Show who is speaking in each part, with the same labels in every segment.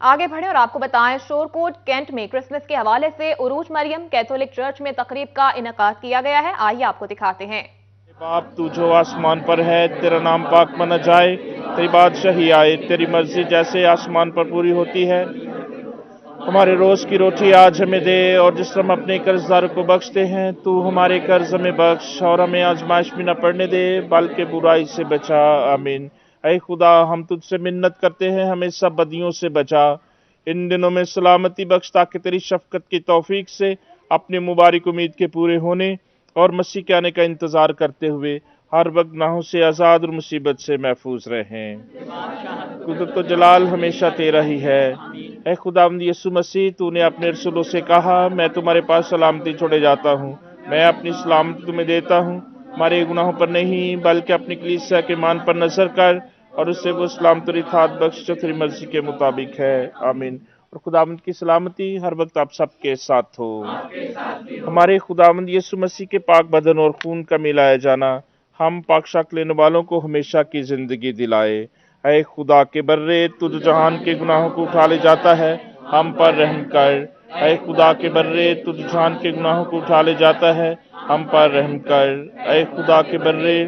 Speaker 1: आगे बढ़े और आपको बताएं, शोरकोट कैंट में क्रिसमस के हवाले से उरूज मरियम कैथोलिक चर्च में तकरीब का इनेकाद किया गया है। आइए आपको दिखाते हैं।
Speaker 2: बाप तू जो आसमान पर है, तेरा नाम पाक माना जाए, तेरी बादशाही आए, तेरी मर्जी जैसे आसमान पर पूरी होती है। हमारे रोज की रोटी आज हमें दे, और जिस हम अपने कर्जदारों को बख्शते हैं, तू हमारे कर्ज हमें बख्श, और हमें आजमाइश में न पड़ने दे, बल्कि बुराई से बचा। आमीन। ऐ खुदा, हम तुझसे मिन्नत करते हैं, हमें सब बदियों से बचा। इन दिनों में सलामती बख्श, ताकि तेरी शफकत की तौफीक से अपनी मुबारक उम्मीद के पूरे होने और मसीह के आने का इंतजार करते हुए हर वक्त गुनाहों से आज़ाद और मुसीबत से महफूज रहें। कुदरत तो जलाल हमेशा तेरा ही है। ऐ खुदावंद यीशु मसीह, तूने अपने रसूलों से कहा, मैं तुम्हारे पास सलामती छोड़े जाता हूँ, मैं अपनी सलामती तुम्हें देता हूँ। हमारे गुनाहों पर नहीं, बल्कि अपनी कलीसिया के ईमान पर नजर कर, और उससे वो सलामत और इत्तेहाद बख्श जो तेरी मर्जी के मुताबिक है। आमीन। और खुदावंद की सलामती हर वक्त आप सबके साथ हो। हमारे खुदावंद यीशु मसीह के पाक बदन और खून का मिलाया जाना हम पाक शक लेने वालों को हमेशा की जिंदगी दिलाए। ऐ खुदा के बर्रे, तुझ जहान के गुनाहों को उठा ले जाता है, हम पर रहम कर। ऐ खुदा के बर्रे, तुझ जहान के गुनाहों को उठा ले जाता है, हम पर रहम कर। ऐ खुदा के बर्रे,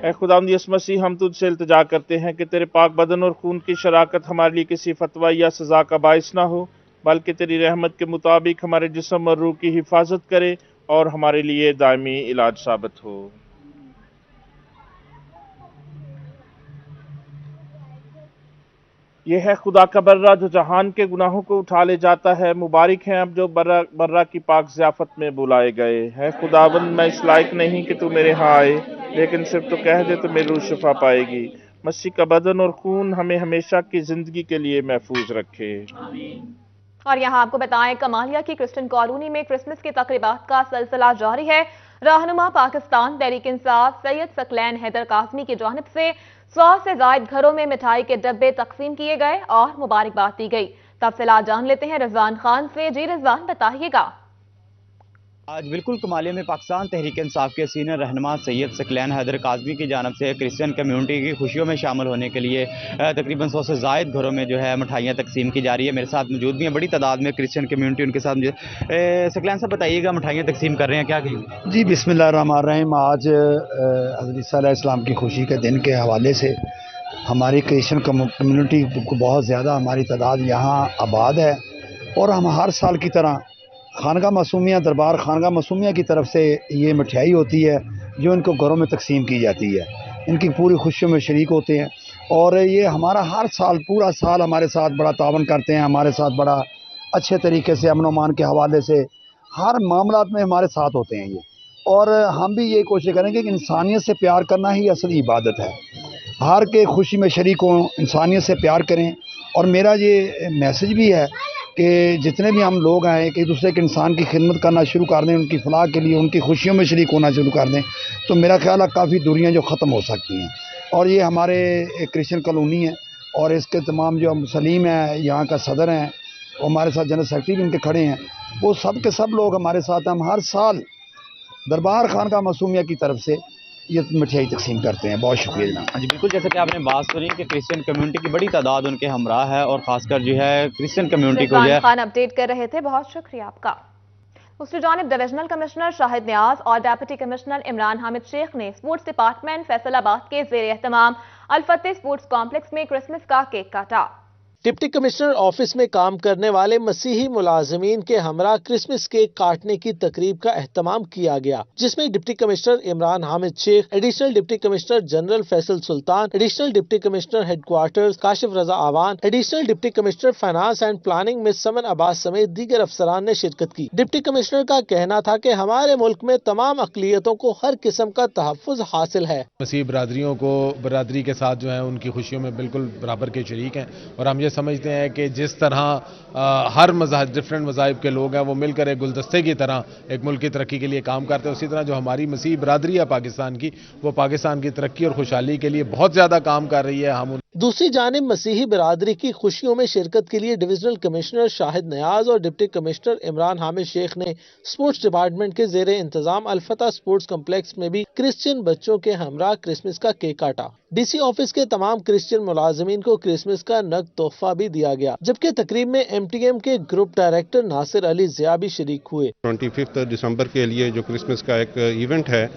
Speaker 2: ऐ खुदावंद यीशु मसीह, हम तुझसे इल्तिजा करते हैं कि तेरे पाक बदन और खून की शराकत हमारे लिए किसी फतवा या सजा का बायस ना हो, बल्कि तेरी रहमत के मुताबिक हमारे जिस्म और रूह की हिफाजत करे और हमारे लिए दायमी इलाज साबित हो। यह है खुदा का बर्रा जो जहान के गुनाहों को उठा ले जाता है। मुबारक हैं अब जो बर्रा की पाक ज़ियाफत में बुलाए गए हैं। खुदावंद, मैं इस लायक नहीं कि तू मेरे यहाँ आए, लेकिन सिर्फ तो कह दे तो मेरी रूह शिफा पाएगी। मसीह का बदन और खून हमें हमेशा की जिंदगी के लिए महफूज रखे।
Speaker 1: और यहाँ आपको बताएं, कमालिया की क्रिश्चियन कॉलोनी में क्रिसमस की तकरीबात का सिलसिला जारी है। रहनुमा पाकिस्तान तहरीक इंसाफ सैयद सकलैन हैदर काज़मी की जानिब से 100 से जायद घरों में मिठाई के डब्बे तकसीम किए गए और मुबारकबाद दी गई। तफसीलात जान लेते हैं रिजवान खान से। जी रिजवान, बताइएगा।
Speaker 3: आज बिल्कुल कमालिया में पाकिस्तान तहरीक इंसाफ के सीनियर रहनुमा सैयद सकलैन हैदर काज़मी की जानब से क्रिश्चियन कम्युनिटी की खुशियों में शामिल होने के लिए तकरीबन 100 से ज़ायद घरों में जो है मिठाइयाँ तकसीम की जा रही है। मेरे साथ मौजूद भी हैं बड़ी तादाद में क्रिश्चियन कम्युनिटी, उनके साथ मुझे सकलैन साहब बताइएगा, मिठाइयाँ तकसीम कर रहे हैं, क्या कहिए?
Speaker 4: जी, बिस्मिल्लाहिर्रहमानिर्रहीम। आज हज़रत ईसा अलैहिस्सलाम की खुशी के दिन के हवाले से हमारी क्रिश्चियन कम्युनिटी को बहुत ज़्यादा हमारी तादाद यहाँ आबाद है, और हम हर साल की तरह खानगा मासूमिया दरबार खानगा मासूमिया की तरफ से ये मिठाई होती है जो इनको घरों में तकसीम की जाती है। इनकी पूरी खुशियों में शरीक होते हैं, और ये हमारा हर साल पूरा साल हमारे साथ बड़ा तावन करते हैं, हमारे साथ बड़ा अच्छे तरीके से अमन अमान के हवाले से हर मामलात में हमारे साथ होते हैं ये। और हम भी ये कोशिश करेंगे कि इंसानियत से प्यार करना ही असली इबादत है। हर के खुशी में शरीक हों, इंसानियत से प्यार करें। और मेरा ये मैसेज भी है कि जितने भी हम लोग हैं कि एक दूसरे के इंसान की खिदमत करना शुरू कर दें, उनकी फलाह के लिए उनकी खुशियों में शरीक होना शुरू कर दें, तो मेरा ख्याल है काफ़ी दूरियां जो ख़त्म हो सकती हैं। और ये हमारे एक क्रिश्चियन कॉलोनी है, और इसके तमाम जो सलीम है यहाँ का सदर हैं, वो हमारे साथ जनरल सेक्रेटरी भी इनके खड़े हैं, वो सब के सब लोग हमारे साथ। हम हर साल दरबार खानगा मासूमिया की तरफ से ये मिठाई तकसीम करते हैं। बहुत शुक्रिया जनाब।
Speaker 3: हाँ जी, बिल्कुल जैसे कि आपने बात सुनी कि क्रिश्चियन कम्युनिटी की बड़ी तादाद उनके हमराह है, और खासकर जो है क्रिश्चियन कम्युनिटी को जो है
Speaker 1: खान अपडेट कर रहे थे, बहुत शुक्रिया आपका। दूसरी जानिब डिविजनल कमिश्नर शाहिद नियाज और डेप्यूटी कमिश्नर इमरान हामिद शेख ने स्पोर्ट्स डिपार्टमेंट फैसलाबाद के ज़ेर एहतमाम अल-फतेह स्पोर्ट्स कॉम्प्लेक्स में क्रिसमस का केक काटा।
Speaker 5: डिप्टी कमिश्नर ऑफिस में काम करने वाले मसीही मुलाजमीन के हमरा क्रिसमस केक काटने की तकरीब का एहतमाम किया गया, जिसमें deputy commissioner Imran Hamid Sheikh, additional deputy commissioner general Faisal Sultan, additional deputy commissioner headquarters Kashif Raza Awan, additional deputy commissioner finance and planning miss Saman Abbas समेत दीगर अफसरान ने शिरकत की। डिप्टी कमिश्नर का कहना था कि हमारे मुल्क में तमाम अकलियतों को हर किस्म का तहफ़्फ़ुज़ हासिल है।
Speaker 6: मसीह बरादरियों को बरादरी के साथ जो है उनकी खुशियों में बिल्कुल बराबर के शरीक हैं, और हम ये समझते हैं कि जिस तरह हर डिफरेंट मज़ाहिब के लोग हैं वो मिलकर एक गुलदस्ते की तरह एक मुल्क की तरक्की के लिए काम करते हैं, उसी तरह जो हमारी मसीह बरादरी है पाकिस्तान की, वो पाकिस्तान की तरक्की और खुशहाली के लिए बहुत ज़्यादा काम कर रही है। हम
Speaker 5: दूसरी जानिब मसीही बिरादरी की खुशियों में शिरकत के लिए डिविजनल कमिश्नर शाहिद नियाज और डिप्टी कमिश्नर इमरान हामिद शेख ने स्पोर्ट्स डिपार्टमेंट के जेर इंतजाम अल-फतह स्पोर्ट्स कम्प्लेक्स में भी क्रिश्चियन बच्चों के हमरा क्रिसमस का केक काटा। डीसी ऑफिस के तमाम क्रिश्चियन मुलाजिमीन को क्रिसमस का नगद तोहफा भी दिया गया, जबकि तकरीब में MTM के ग्रुप डायरेक्टर नासिर अली ज़िया भी शरीक हुए।
Speaker 7: 25 दिसंबर के लिए जो क्रिसमस का एक इवेंट है,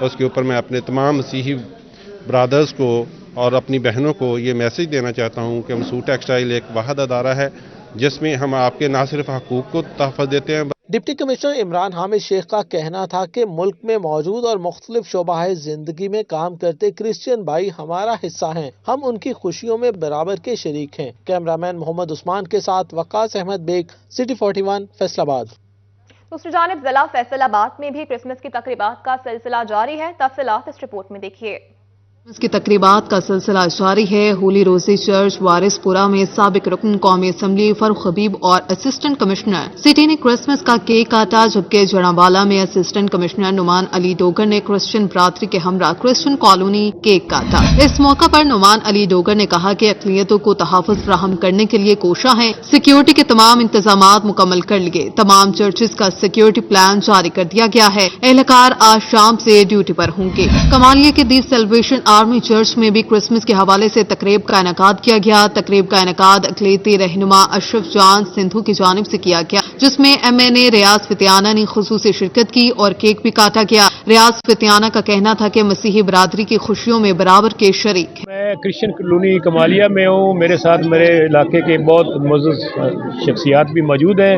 Speaker 7: उसके ऊपर मैं अपने तमाम मसीही ब्रादर्स को और अपनी बहनों को ये मैसेज देना चाहता हूँ कि मसूद टेक्सटाइल एक वाहिद अदारा है जिसमें हम आपके ना सिर्फ हकूक़ को तहफ़्फ़ुज़ देते हैं।
Speaker 5: डिप्टी कमिश्नर इमरान हामिद शेख का कहना था कि मुल्क में मौजूद और मुख्तलिफ शोबाए जिंदगी में काम करते क्रिश्चियन भाई हमारा हिस्सा हैं, हम उनकी खुशियों में बराबर के शरीक हैं। कैमरामैन मोहम्मद उस्मान के साथ वक्कास अहमद बेग, सिटी 41, फैसलाबाद।
Speaker 1: दूसरी जानिब जिला फैसलाबाद में भी क्रिसमस की तकरीबात का सिलसिला जारी है। तफसीलात इस रिपोर्ट में देखिए।
Speaker 8: इसकी तकरीबात का सिलसिला जारी है। होली रोजी चर्च वारिसपुरा में साबिक रुकन कौमी असम्बली फरूख हबीब और असिस्टेंट कमिश्नर सिटी ने क्रिसमस का केक काटा, जबकि जड़ावाला में असिस्टेंट कमिश्नर नुमान अली डोगर ने क्रिश्चियन बरादरी के हमरा क्रिश्चियन कॉलोनी केक काटा। इस मौका पर नुमान अली डोगर ने कहा कि अक़लियतों को तहफ़्फ़ुज़ फराहम करने के लिए कोशा है, सिक्योरिटी के तमाम इंतजामात मुकम्मल कर लिए, तमाम चर्चेज का सिक्योरिटी प्लान जारी कर दिया गया है। एहलकार आज शाम से ड्यूटी पर होंगे। कमालिया के दी सेलिब्रेशन आर्मी चर्च में भी क्रिसमस के हवाले से तकरीब का इनेकाद किया गया। तकरीब का इनेकाद अक़लियती रहनुमा अशरफ जान सिंधु की जानिब से किया गया, जिसमें MNA रियाज फितियाना ने खुसूसी शिरकत की और केक भी काटा गया। रियाज फितियाना का कहना था कि मसीही बरादरी की खुशियों में बराबर के शरीक है।
Speaker 9: मैं क्रिश्चियन कॉलोनी कमालिया में हूँ, मेरे साथ मेरे इलाके के बहुत मुअज़्ज़ज़ शख्सियात भी मौजूद हैं।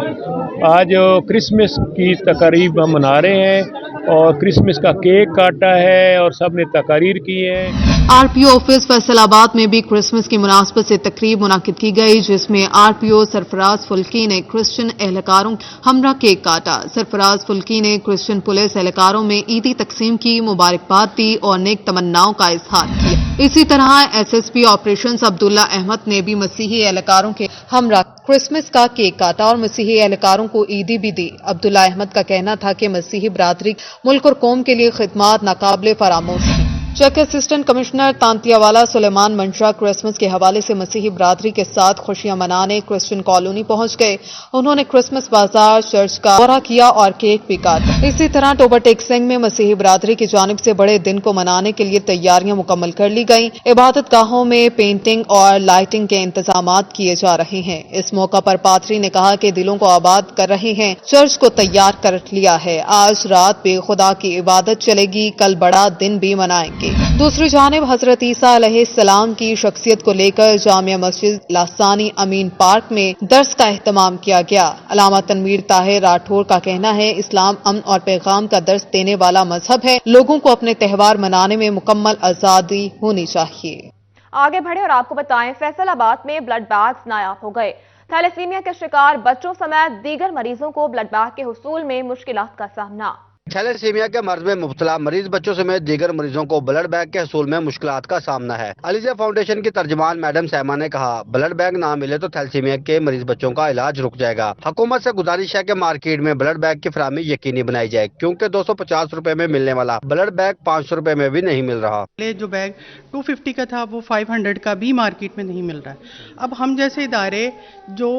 Speaker 9: आज क्रिसमस की तकरीब हम मना रहे हैं और क्रिसमस का केक काटा है और सब ने तकारीर की है।
Speaker 8: RPO ऑफिस फैसलाबाद में भी क्रिसमस की मुनासबत से तकरीब मुनाकिद की गई, जिसमें RPO सरफराज फुल्की ने क्रिश्चियन एहलकारों हमरा केक काटा। सरफराज फुल्की ने क्रिश्चियन पुलिस एहलकारों में ईदी तकसीम की, मुबारकबाद दी और नेक तमन्नाओं का इजहार किया। इसी तरह SSP ऑपरेशंस अब्दुल्ला अहमद ने भी मसीही एहलकारों के हमरा क्रिसमस का केक काटा और मसीही एहलकारों को ईदी भी दी। अब्दुल्ला अहमद का कहना था कि मसीही बरादरी मुल्क और कौम के लिए खिदमात नाकाबिले फरामोश हैं। चेक असिस्टेंट कमिश्नर तांतियावाला सुलेमान मंशा क्रिसमस के हवाले से मसीही बरादरी के साथ खुशियां मनाने क्रिश्चियन कॉलोनी पहुंच गए। उन्होंने क्रिसमस बाजार चर्च का दौरा किया और केक भी काटा। इसी तरह टोबर टेक्सिंग में मसीही बरादरी की जानिब से बड़े दिन को मनाने के लिए तैयारियां मुकम्मल कर ली गई। इबादत गाहों में पेंटिंग और लाइटिंग के इंतजामात किए जा रहे हैं। इस मौका पर पादरी ने कहा कि दिलों को आबाद कर रहे हैं, चर्च को तैयार कर लिया है। आज रात बेखुदा की इबादत चलेगी, कल बड़ा दिन भी मनाएंगे। दूसरी जानिब हजरत ईसा अलैहिस्सलाम की शख्सियत को लेकर जामिया मस्जिद लासानी अमीन पार्क में दर्स का एहतमाम किया गया। अलामा तनवीर ताहिर राठौर का कहना है, इस्लाम अमन और पैगाम का दर्स देने वाला मजहब है, लोगों को अपने त्यौहार मनाने में मुकम्मल आजादी होनी चाहिए।
Speaker 1: आगे बढ़े और आपको बताएं, फैसलाबाद में ब्लड बैग्स नायाब हो गए। थैलेसीमिया के शिकार बच्चों समेत दीगर मरीजों को ब्लड बैग के हुसूल में मुश्किलात का सामना।
Speaker 10: थैलेसीमिया के मर्ज में मुब्तला मरीज बच्चों समेत दीगर मरीजों को ब्लड बैंक के हसूल में मुश्किलात का सामना है। अलीजा फाउंडेशन की तर्जुमान मैडम सैमा ने कहा, ब्लड बैंक ना मिले तो थैलेसीमिया के मरीज बच्चों का इलाज रुक जाएगा। हुकूमत से गुजारिश है कि मार्केट में ब्लड बैंक की फराहमी यकीनी बनाई जाए, क्योंकि 250 रुपए में मिलने वाला ब्लड बैग 500 रुपए में भी नहीं मिल रहा।
Speaker 11: जो बैग 250 का था वो 500 का भी मार्केट में नहीं मिल रहा है। अब हम जैसे इदारे जो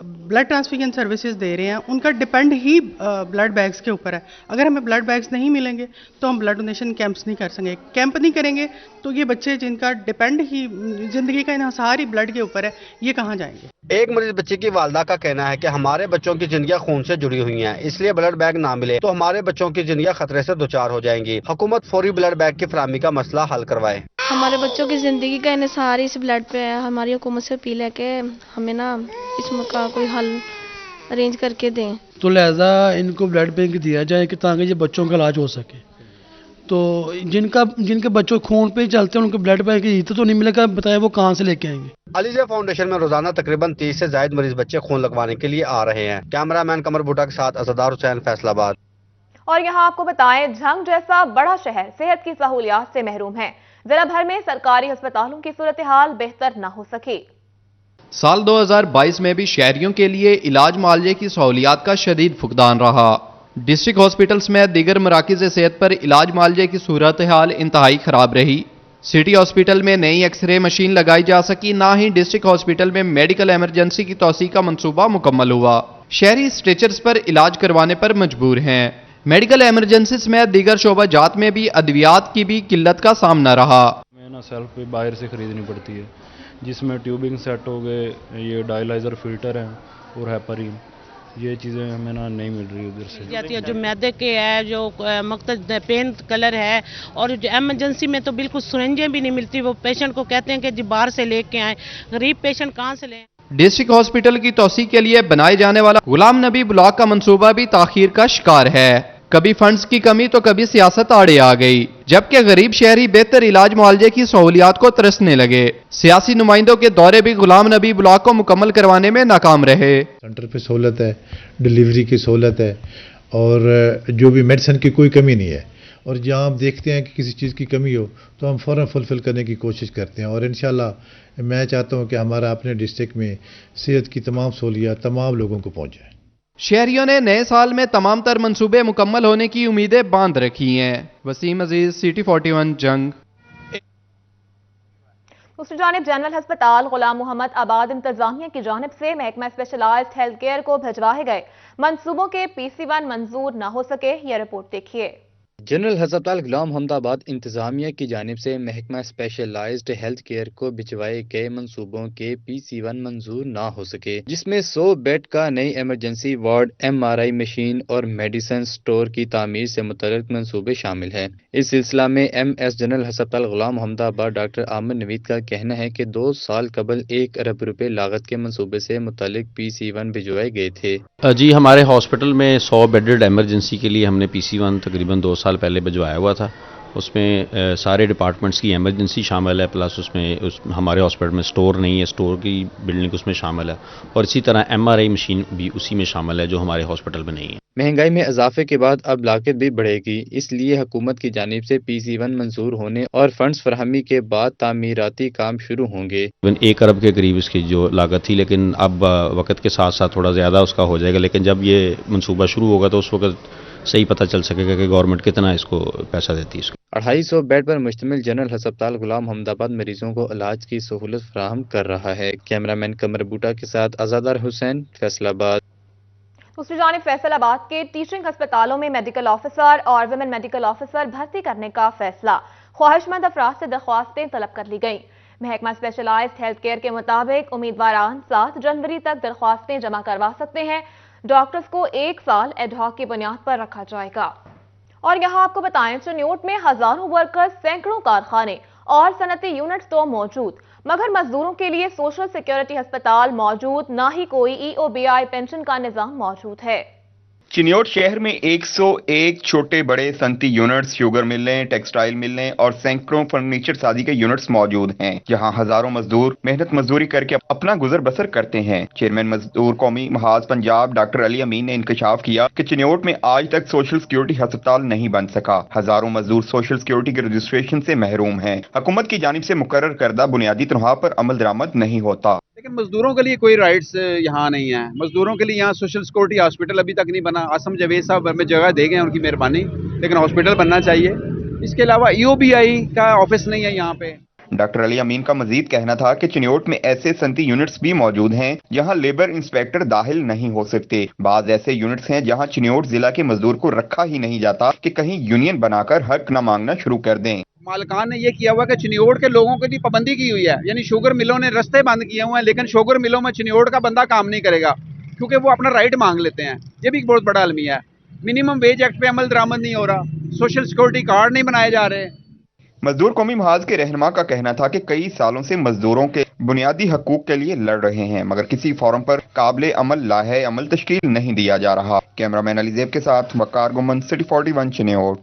Speaker 11: ब्लड ट्रांसफ्यूजन सर्विसेज दे रहे हैं उनका डिपेंड ही ब्लड बैग्स के ऊपर है। अगर हमें ब्लड बैग्स नहीं मिलेंगे तो हम ब्लड डोनेशन कैंप्स नहीं कर सकेंगे। कैंप नहीं करेंगे तो ये बच्चे जिनका डिपेंड ही जिंदगी का इन्हिसार ही ब्लड के ऊपर है, ये कहाँ जाएंगे।
Speaker 10: एक मरीज बच्चे की वालदा का कहना है कि हमारे बच्चों की जिंदगियां खून से जुड़ी हुई हैं, इसलिए ब्लड बैग ना मिले तो हमारे बच्चों की जिंदगियां खतरे से दुचार हो जाएंगी। हुकूमत फौरी ब्लड बैग की फराहमी का मसला हल करवाए।
Speaker 12: हमारे बच्चों की जिंदगी का इन्हिसार इस ब्लड पे है। हमारी हुकूमत से अपील है कि हमें ना इसका कोई हल अरेंज करके दें।
Speaker 13: तो लिहाजा इनको ब्लड बैंक दिया जाए कि ताकि ये बच्चों का इलाज हो सके। तो जिनके बच्चों खून पे चलते हैं उनको ब्लड बैंक की तो नहीं मिलेगा, बताए वो कहाँ से लेके आएंगे।
Speaker 10: अलीजा फाउंडेशन में रोजाना तकरीबन 30 से ज्यादा मरीज बच्चे खून लगवाने के लिए आ रहे हैं। कैमरामैन कमर भुट्टा के साथ असदार हुसैन, फैसलाबाद।
Speaker 1: और यहाँ आपको बताएं, झंग जैसा बड़ा शहर सेहत की सहूलियात से महरूम है। जिला भर में सरकारी अस्पतालों की सूरत हाल बेहतर न हो सकी।
Speaker 14: साल 2022 में भी शहरियों के लिए इलाज मुआवजे की सहूलियात का शदीद फुकदान रहा। डिस्ट्रिक्ट हॉस्पिटल्स में दीगर मराकिज़ सेहत पर इलाज मुआवजे की सूरत हाल इंतहाई खराब रही। सिटी हॉस्पिटल में नई एक्सरे मशीन लगाई जा सकी, ना ही डिस्ट्रिक्ट हॉस्पिटल में मेडिकल इमरजेंसी की तौसीह का मंसूबा मुकम्मल हुआ। शहरी स्ट्रेचर्स पर इलाज करवाने पर मजबूर हैं। मेडिकल इमरजेंसी में दीगर शोबा जात में भी अद्वियात की भी किल्लत का सामना रहा।
Speaker 15: हमें ना सेल्फ भी बाहर से खरीदनी पड़ती है, जिसमें ट्यूबिंग सेट हो गए, ये डायलाइजर फिल्टर हैं और हेपरिन, ये चीज़ें हमें ना नहीं मिल रही उधर से।
Speaker 16: जाती है जो मैदे के है, जो मकसद पेन कलर है, और जो इमरजेंसी में तो बिल्कुल सुरंजें भी नहीं मिलती। वो पेशेंट को कहते हैं कि जी बाहर से लेके आए, गरीब पेशेंट कहाँ से लें।
Speaker 14: डिस्ट्रिक्ट हॉस्पिटल की तौसीह के लिए बनाए जाने वाला गुलाम नबी ब्लॉक का मंसूबा भी ताखीर का शिकार है। कभी फंड्स की कमी तो कभी सियासत आड़े आ गई, जबकि गरीब शहरी बेहतर इलाज मुआलजे की सहूलियात को तरसने लगे। सियासी नुमाइंदों के दौरे भी गुलाम नबी ब्लॉक को मुकम्मल करवाने में नाकाम रहे।
Speaker 17: सेंटर पे सहूलत है, डिलीवरी की सहूलत है, और जो भी मेडिसिन की कोई कमी नहीं है। और जहाँ हम देखते हैं कि किसी चीज़ की कमी हो तो हम फ़ौरन फुलफ़िल करने की कोशिश करते हैं। और इंशाल्लाह मैं चाहता हूँ कि हमारा अपने डिस्ट्रिक्ट में सेहत की तमाम सहूलियात तमाम लोगों को पहुँचे।
Speaker 14: शहरियों ने नए साल में तमाम तर मंसूबे मुकम्मल होने की उम्मीदें बांध रखी हैं। वसीम अजीज, सिटी 41 जंग।
Speaker 1: दूसरी जानिब जनरल अस्पताल गुलाम मोहम्मद आबाद इंतजामिया की जानिब से महकमा स्पेशलाइज्ड हेल्थ केयर को भिजवाए गए मंसूबों के PC1 मंजूर न हो सके। यह रिपोर्ट देखिए।
Speaker 18: जनरल अस्पताल गुलाम मोहम्मदाबाद इंतजामिया की जानिब से महकमा स्पेशलाइज्ड हेल्थ केयर को भिजवाए गए मंसूबों के PC1 मंजूर ना हो सके, जिसमें 100 बेड का नई इमरजेंसी वार्ड, MRI मशीन और मेडिसिन स्टोर की तामीर से मुतल्लिक मंसूबे शामिल हैं। इस सिलसिला में MS जनरल अस्पताल गुलाम मोहम्मदाबाद डॉक्टर आमिर नवीद का कहना है कि 2 साल कबल 1 अरब रुपए लागत के मंसूबे से मुतल्लिक PC1 भिजवाए गए थे।
Speaker 19: जी, हमारे हॉस्पिटल में 100 बेडेड इमरजेंसी के लिए हमने PC1 तकरीबन 2 साल पहले भिजवाया हुआ था। उसमें सारे डिपार्टमेंट्स की इमरजेंसी शामिल है, प्लस उसमें हमारे हॉस्पिटल में स्टोर नहीं है, स्टोर की बिल्डिंग उसमें शामिल है, और इसी तरह MRI मशीन भी उसी में शामिल है जो हमारे हॉस्पिटल में नहीं है।
Speaker 18: महंगाई में इजाफे के बाद अब लागत भी बढ़ेगी, इसलिए हुकूमत की जानिब से PC1 मंजूर होने और फंड्स फरहमी के बाद तामीराती काम शुरू होंगे।
Speaker 19: 1 अरब के करीब इसकी जो लागत थी, लेकिन अब वक्त के साथ साथ थोड़ा ज़्यादा उसका हो जाएगा। लेकिन जब ये मंसूबा शुरू होगा तो उस वक्त सही पता चल सकेगा कि गवर्नमेंट कितना इसको पैसा देती है। इसको
Speaker 18: 250 बेड पर मुश्तमिल जनरल अस्पताल गुलाम मोहम्मदाबाद मरीजों को इलाज की सहूलत फराहम कर रहा है। कैमरामैन कमर बूटा के साथ आजादार हुसैन, फैसलाबाद।
Speaker 1: दूसरी जानिब फैसलाबाद के टीचिंग अस्पतालों में मेडिकल ऑफिसर और विमेन मेडिकल ऑफिसर भर्ती करने का फैसला। ख्वाहिशमंद अफराद से दरख्वास्तें तलब कर ली गईं। महकमा स्पेशलाइज्ड हेल्थ केयर के मुताबिक उम्मीदवारान 7 जनवरी तक दरख्वास्तें जमा करवा सकते हैं। डॉक्टर्स को 1 साल एडहॉक की बुनियाद पर रखा जाएगा। और यहाँ आपको बताएं, चिन्योट में हजारों वर्कर्स, सैकड़ों कारखाने और सनती यूनिट्स तो मौजूद, मगर मजदूरों के लिए सोशल सिक्योरिटी अस्पताल मौजूद, ना ही कोई EOBI पेंशन का निजाम मौजूद है।
Speaker 20: चिन्योट शहर में 101 छोटे बड़े सनती यूनिट्स, शुगर मिलें, टेक्सटाइल मिलें और सैकड़ों फर्नीचर साजी के यूनिट्स मौजूद हैं, जहां हजारों मजदूर मेहनत मजदूरी करके अपना गुजर बसर करते हैं। चेयरमैन मजदूर कौमी महाज पंजाब डॉक्टर अली अमीन ने इंकशाफ किया कि चिन्योट में आज तक सोशल सिक्योरिटी अस्पताल नहीं बन सका। हजारों मजदूर सोशल सिक्योरिटी के रजिस्ट्रेशन से महरूम हैं। हुकूमत की जानिब से मुकर्रर करदा बुनियादी तनख्वाह पर अमल दरामद नहीं होता।
Speaker 21: लेकिन मजदूरों के लिए कोई राइट्स यहाँ नहीं है। मजदूरों के लिए यहाँ सोशल सिक्योरिटी हॉस्पिटल अभी तक नहीं बना। आसम जवेद साहब हमें जगह दे गए, उनकी मेहरबानी, लेकिन हॉस्पिटल बनना चाहिए। इसके अलावा EOBI का ऑफिस नहीं है यहाँ पे।
Speaker 20: डॉक्टर अली अमीन का मजीद कहना था कि चिन्योट में ऐसे सनती यूनिट्स भी मौजूद हैं जहां लेबर इंस्पेक्टर दाखिल नहीं हो सकते। बाज ऐसे यूनिट्स हैं जहां चिन्योट जिला के मजदूर को रखा ही नहीं जाता कि कहीं यूनियन बनाकर हक न मांगना शुरू कर दें।
Speaker 21: मालिकान ने यह किया हुआ कि चिन्योट के लोगों के लिए पाबंदी की हुई है, यानी शुगर मिलों ने रास्ते बंद किए हुए हैं, लेकिन शुगर मिलों में चिन्योट का बंदा काम नहीं करेगा क्योंकि वो अपना राइट मांग लेते हैं। ये भी बहुत बड़ा अलमिया है। मिनिमम वेज एक्ट पे अमल दरामद नहीं हो रहा, सोशल सिक्योरिटी कार्ड नहीं बनाए जा रहे।
Speaker 20: मजदूर कौमी महाज के रहनुमा का कहना था कि कई सालों से मजदूरों के बुनियादी हकूक के लिए लड़ रहे हैं, मगर किसी फोरम पर काबिल अमल लाहे अमल तश्कील नहीं दिया जा रहा। कैमरामैन अलीजेब के साथ वकार गुमन, सिटी 41 चिन्योट।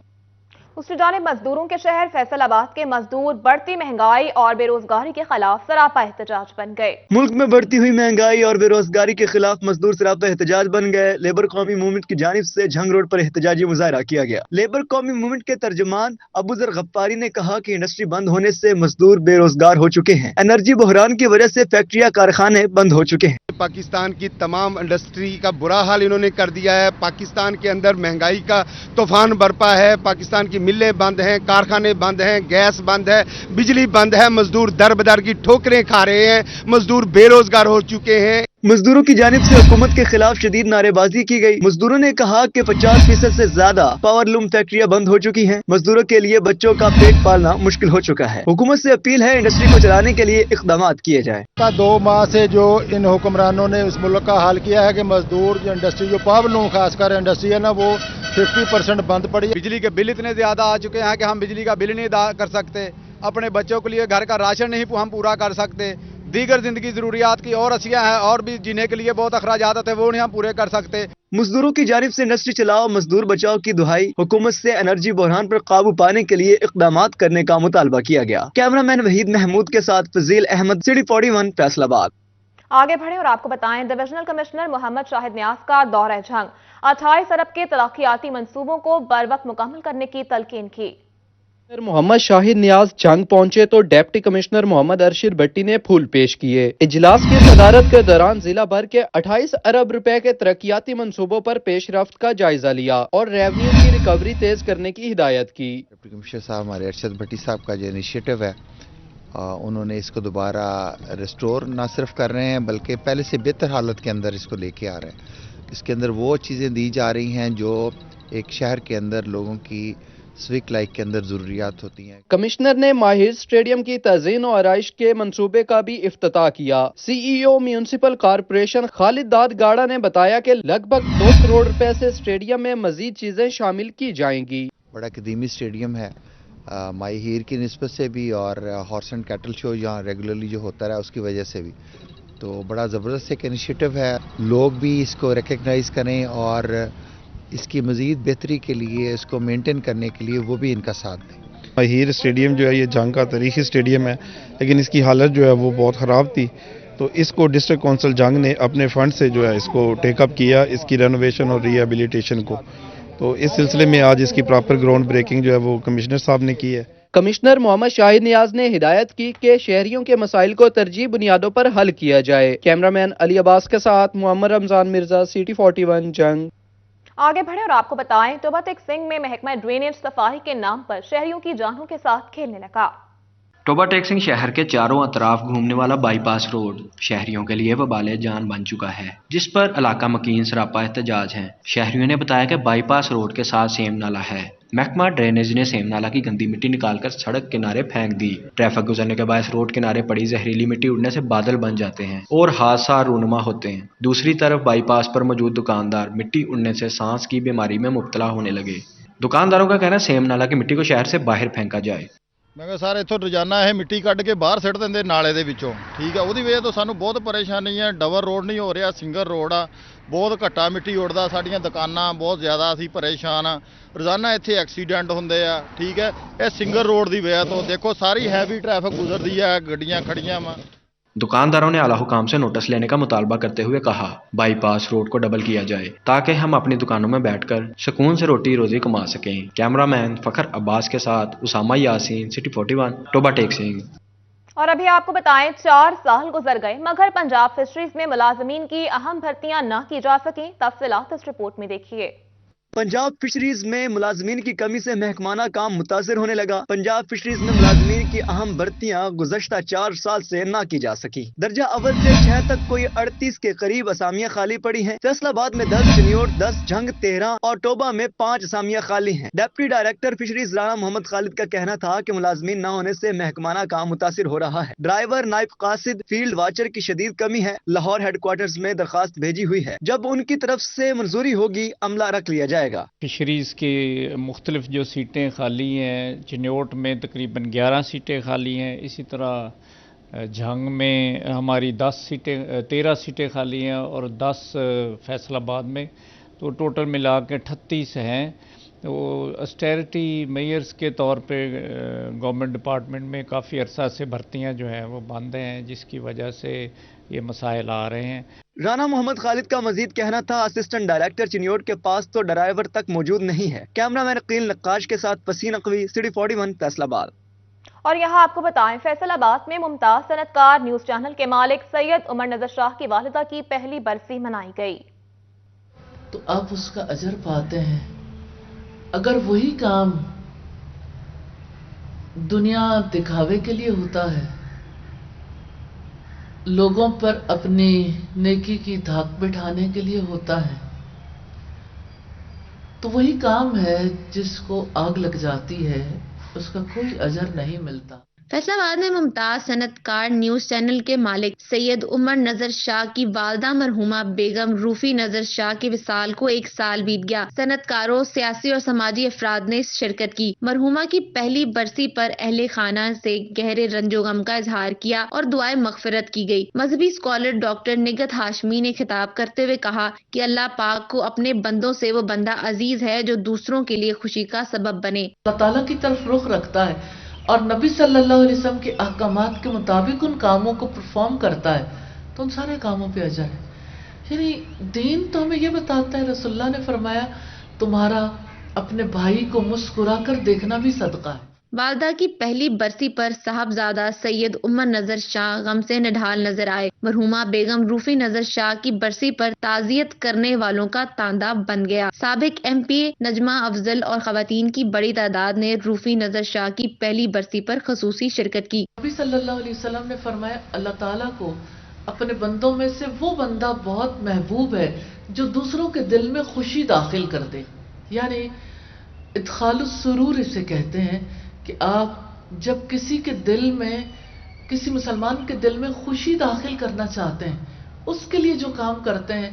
Speaker 1: दूसरी जानिब मजदूरों के शहर फैसलाबाद के मजदूर बढ़ती महंगाई और बेरोजगारी के खिलाफ सरापा एहतजाज बन गए।
Speaker 22: मुल्क में बढ़ती हुई महंगाई और बेरोजगारी के खिलाफ मजदूर सरापा एहतजाज बन गए। लेबर कौमी मूवमेंट की जानिब से झंग रोड पर एहतजाजी मुजाहरा किया गया। लेबर कौमी मूवमेंट के तर्जुमान अबूजर गफ्फारी ने कहा कि इंडस्ट्री बंद होने से मजदूर बेरोजगार हो चुके हैं। एनर्जी बहरान की वजह से फैक्ट्रियां कारखाने बंद हो चुके हैं।
Speaker 2: पाकिस्तान की तमाम इंडस्ट्री का बुरा हाल इन्होंने कर दिया है। पाकिस्तान के अंदर महंगाई का तूफान बरपा है। पाकिस्तान की मिलें बंद हैं, कारखाने बंद हैं, गैस बंद है, बिजली बंद है, मजदूर दर बदर की ठोकरें खा रहे हैं, मजदूर बेरोजगार हो चुके हैं।
Speaker 22: मजदूरों की जानिब से हुकूमत के खिलाफ शदीद नारेबाजी की गई। मजदूरों ने कहा कि 50% से ज्यादा पावर लूम फैक्ट्रियां बंद हो चुकी हैं। मजदूरों के लिए बच्चों का पेट पालना मुश्किल हो चुका है। हुकूमत से अपील है इंडस्ट्री को चलाने के लिए इक़दामात किए जाए।
Speaker 4: 2 माह से जो इन हुक्मरानों ने उस मुल्क का हाल किया है कि मजदूर जो इंडस्ट्री, जो पावर लूम खासकर इंडस्ट्री है ना, वो 50% बंद पड़ी है।
Speaker 23: बिजली के बिल इतने ज्यादा आ चुके हैं कि हम बिजली का बिल नहीं अदा कर सकते, अपने बच्चों के लिए घर का राशन नहीं हम पूरा कर सकते, दीगर जिंदगी जरूरियात की और अशिया हैं और भी जीने के लिए बहुत अखराजात होते हैं, वो नहीं हम पूरे कर सकते।
Speaker 22: मजदूरों की जानिब से इंडस्ट्री चलाओ मजदूर बचाओ की दुहाई। हुकूमत से एनर्जी बहरान पर काबू पाने के लिए इक़दामात करने का मुतालबा किया गया। कैमरामैन वहीद महमूद के साथ फजील अहमद, सिटी 41 फैसलाबाद।
Speaker 1: आगे बढ़े और आपको बताएं, डिविजनल कमिश्नर मोहम्मद शाहिद नियाज का दौरा जंग। 28 अरब के तरक्याती मंसूबों को बरवक्त मुकम्मल करने की तलकीन की।
Speaker 14: मोहम्मद शाहिद नियाज जंग पहुंचे तो डिप्टी कमिश्नर मोहम्मद अरशद भट्टी ने फूल पेश किए। इजलास की सदारत के दौरान जिला भर के 28 अरब रुपए के तरक्याती मंसूबों पर पेशरफ्त का जायजा लिया और रेवेन्यू की रिकवरी तेज करने की हिदायत की।
Speaker 24: डिप्टी कमिश्नर साहब हमारे अरशद भट्टी साहब का जो इनिशिएटिव है, उन्होंने इसको दोबारा रिस्टोर ना सिर्फ कर रहे हैं बल्कि पहले से बेहतर हालत के अंदर इसको लेके आ रहे हैं। इसके अंदर वो चीज़ें दी जा रही हैं जो एक शहर के अंदर लोगों की स्विक लाइफ के अंदर जरूरियात होती हैं।
Speaker 14: कमिश्नर ने माहिर स्टेडियम की तज़ीन और आराइश के मंसूबे का भी इफ्तिताह किया। CEO म्यूनिसिपल कॉरपोरेशन खालिद दाद गाड़ा ने बताया कि लगभग 2 करोड़ रुपए से स्टेडियम में मजीद चीजें शामिल की जाएंगी।
Speaker 24: बड़ा कदीमी स्टेडियम है, माई हीर की निस्बत से भी और हॉर्स एंड कैटल शो यहाँ रेगुलरली जो होता रहा उसकी वजह से भी, तो बड़ा ज़बरदस्त एक इनिशिएटिव है। लोग भी इसको रिकग्नाइज करें और इसकी मज़ीद बेहतरी के लिए, इसको मेंटेन करने के लिए वो भी इनका साथ दें।
Speaker 2: हीर स्टेडियम जो है ये जंग का तारीखी स्टेडियम है, लेकिन इसकी हालत जो है वो बहुत ख़राब थी, तो इसको डिस्ट्रिक्ट कौंसिल जंग ने अपने फंड से जो है इसको टेकअप किया, इसकी रेनोवेशन और रिहेबिलिटेशन को। तो इस सिलसिले में आज इसकी प्रॉपर ग्राउंड ब्रेकिंग जो है वो कमिश्नर साहब ने की है।
Speaker 14: कमिश्नर मोहम्मद शाहिद नियाज ने हिदायत की कि शहरियों के मसाइल को तरजीह बुनियादों पर हल किया जाए। कैमरामैन अली अब्बास के साथ मोहम्मद रमजान मिर्जा, सिटी 41 जंग।
Speaker 1: आगे बढ़े और आपको बताएं, टोबा टेक सिंह में महकमा ड्रेनेज सफाई के नाम पर शहरियों की जानों के साथ खेलने लगा।
Speaker 25: टोबा टेक सिंह शहर के चारों अतराफ घूमने वाला बाईपास रोड शहरियों के लिए वबाले जान बन चुका है, जिस पर इलाका मकीन सरापा एहतजाज है। शहरियों ने बताया कि बाईपास रोड के साथ सेम नाला है। महकमा ड्रेनेज ने सेम नाला की गंदी मिट्टी निकालकर सड़क किनारे फेंक दी। ट्रैफिक गुजरने के बाद रोड किनारे पड़ी जहरीली मिट्टी उड़ने से बादल बन जाते हैं और हादसा रूनुमा होते हैं। दूसरी तरफ बाईपास पर मौजूद दुकानदार मिट्टी उड़ने से सांस की बीमारी में मुब्तला होने लगे। दुकानदारों का कहना है सेम नाला की मिट्टी को शहर से बाहर फेंका जाए।
Speaker 4: मैं कहा सर इत्थों रोजाना ਇਹ ਮਿੱਟੀ ਕੱਢ ਕੇ ਬਾਹਰ ਸਿੱਟ ਦਿੰਦੇ ਨਾਲੇ ਦੇ ਵਿੱਚੋਂ, ਠੀਕ ਹੈ, ਉਹਦੀ ਵਜ੍ਹਾ ਤੋਂ ਸਾਨੂੰ ਬਹੁਤ ਪਰੇਸ਼ਾਨੀ ਹੈ। ਡਬਲ ਰੋਡ ਨਹੀਂ ਹੋ ਰਿਹਾ, ਸਿੰਗਲ ਰੋਡ ਆ, ਬਹੁਤ ਘੱਟਾ ਮਿੱਟੀ ਉੱਡਦਾ, ਸਾਡੀਆਂ ਦੁਕਾਨਾਂ ਬਹੁਤ ਜ਼ਿਆਦਾ ਅਸੀਂ ਪਰੇਸ਼ਾਨ ਆ। ਰੋਜ਼ਾਨਾ ਇੱਥੇ ਐਕਸੀਡੈਂਟ ਹੁੰਦੇ ਆ, ਠੀਕ ਹੈ। ਇਹ ਸਿੰਗਲ ਰੋਡ ਦੀ ਵਜ੍ਹਾ ਤੋਂ ਦੇਖੋ ਸਾਰੀ ਹੈਵੀ ਟ੍ਰੈਫਿਕ ਗੁਜ਼ਰਦੀ ਆ, ਗੱਡੀਆਂ ਖੜੀਆਂ ਵਾ।
Speaker 25: दुकानदारों ने आला हुकाम से नोटिस लेने का मुतालबा करते हुए कहा बाईपास रोड को डबल किया जाए ताकि हम अपनी दुकानों में बैठकर सुकून से रोटी रोजी कमा सकें। कैमरामैन फखर अब्बास के साथ उसामा यासीन, सिटी 41 टोबा टेक सिंह।
Speaker 1: और अभी आपको बताएं, 4 साल गुजर गए मगर पंजाब फिशरीज में मुलाजमीन की अहम भर्तियां न की जा सकी। तफसीलात इस रिपोर्ट में देखिए।
Speaker 22: पंजाब फिशरीज में मुलाजमीन की कमी से महकमाना काम मुतासिर होने लगा। पंजाब फिशरीज में मुलाजमीन की अहम भर्तियां गुज़श्ता 4 साल से न की जा सकी। दर्जा अव्वल से 6 तक कोई 38 के करीब असामियां खाली पड़ी हैं। फैसलाबाद में 10, चिन्योट 10, झंग 13 और टोबा में 5 असामियां खाली हैं। Deputy director fisheries Rana Mohammad Khalid का कहना था कि मुलाजमीन न होने से महकमाना काम मुतासिर हो रहा है। ड्राइवर, नायब कासिद, फील्ड वाचर की शदीद कमी है। लाहौर हेडक्वार्टर्स में दरखास्त भेजी हुई है, जब उनकी तरफ से मंजूरी होगी अमला रख लिया जाएगा।
Speaker 26: फिशरीज़ की मुख्तलिफ जो सीटें खाली हैं, चिन्योट में तकरीबन 11 सीटें खाली हैं, इसी तरह झंग में हमारी 13 सीटें खाली हैं और 10 फैसलाबाद में, तो टोटल मिला के 38 हैं। तो अस्टेरिटी मेयर्स के तौर पे गवर्नमेंट डिपार्टमेंट में काफ़ी अरसा से भर्तियां जो हैं वो बंद हैं, जिसकी वजह से ये मसाइल आ रहे हैं।
Speaker 22: राना मोहम्मद खालिद का मजीद कहना था असिस्टेंट डायरेक्टर चिन्योट के पास तो ड्राइवर तक मौजूद नहीं है। कैमरामैन अकील नक्काश के साथ फसीन नकवी, सिटी 41 फैसलाबाद।
Speaker 1: اور یہاں آپ کو بتائیں فیصل آباد میں ممتاز صنعتکار نیوز چینل کے مالک سید عمر نظر شاہ کی والدہ کی پہلی برسی منائی گئی۔
Speaker 3: تو آپ اس کا اجر پاتے ہیں۔ اگر وہی کام دنیا دکھاوے کے لیے ہوتا ہے، لوگوں پر اپنی نیکی کی دھاک بٹھانے کے لیے ہوتا ہے، تو وہی کام ہے جس کو آگ لگ جاتی ہے، اس کا کوئی اجر نہیں ملتا۔
Speaker 5: فیصل آباد میں ممتاز صنعتکار نیوز چینل کے مالک سید عمر نظر شاہ کی والدہ مرحومہ بیگم روفی نظر شاہ کے وصال کو 1 سال بیت گیا۔ صنعتکاروں، سیاسی اور سماجی افراد نے شرکت کی۔ مرحومہ کی پہلی برسی پر اہل خانہ سے گہرے رنج و غم کا اظہار کیا اور دعائیں مغفرت کی گئی۔ مذہبی اسکالر ڈاکٹر نگہت ہاشمی نے خطاب کرتے ہوئے کہا کہ اللہ پاک کو اپنے بندوں سے وہ بندہ عزیز ہے جو دوسروں کے لیے خوشی کا سبب بنے۔
Speaker 3: اللہ تعالیٰ کی طرف رخ رکھتا ہے اور نبی صلی اللہ علیہ وسلم کے احکامات کے مطابق ان کاموں کو پرفارم کرتا ہے تو ان سارے کاموں پہ اجر ہے۔ یعنی دین تو ہمیں یہ بتاتا ہے، رسول اللہ نے فرمایا تمہارا اپنے بھائی کو مسکرا کر دیکھنا بھی صدقہ ہے۔
Speaker 5: والدہ کی پہلی برسی پر صاحبزادہ سید عمر نظر شاہ غم سے نڈھال نظر آئے۔ مرحومہ بیگم روفی نظر شاہ کی برسی پر تعزیت کرنے والوں کا تاندا بن گیا۔ سابق ایم پی نجمہ افضل اور خواتین کی بڑی تعداد نے روفی نظر شاہ کی پہلی برسی پر خصوصی شرکت کی۔
Speaker 3: نبی صلی اللہ علیہ وسلم نے فرمایا اللہ تعالیٰ کو اپنے بندوں میں سے وہ بندہ بہت محبوب ہے جو دوسروں کے دل میں خوشی داخل کر دے، یعنی ادخال السرور اسے کہتے ہیں کہ آپ جب کسی کے دل میں، کسی مسلمان کے دل میں خوشی داخل کرنا چاہتے ہیں، اس کے لیے جو کام کرتے ہیں،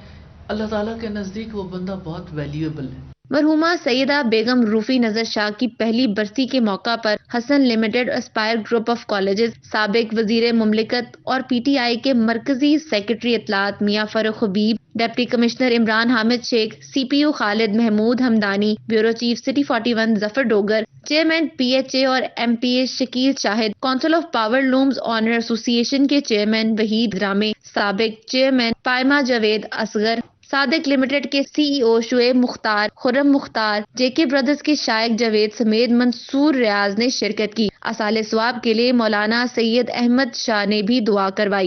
Speaker 3: اللہ تعالیٰ کے نزدیک وہ بندہ بہت ویلیویبل ہے۔
Speaker 5: مرحومہ سیدہ بیگم روفی نظر شاہ کی پہلی برسی کے موقع پر Hassan limited Aspire group of colleges, سابق وزیر مملکت اور پی ٹی آئی کے مرکزی سیکرٹری اطلاعات Mian Farooq Habib, deputy commissioner Imran Hamid Sheikh, C P O Khalid Mahmood Hamdani, bureau chief city 41 Zafar Dogar, chairman P H A اور M P A Shakeel Shahid, council of power looms owner association کے chairman Waheed Ramay, سابق چیئرمین پائمہ جاوید اصغر، صادق لمیٹڈ کے سی ای او شعیب مختار، خرم مختار، جے کے برادرز کے شائق جاوید سمیت منصور ریاض نے شرکت کی۔ اصالِ ثواب کے لیے مولانا سید احمد شاہ نے بھی دعا کروائی۔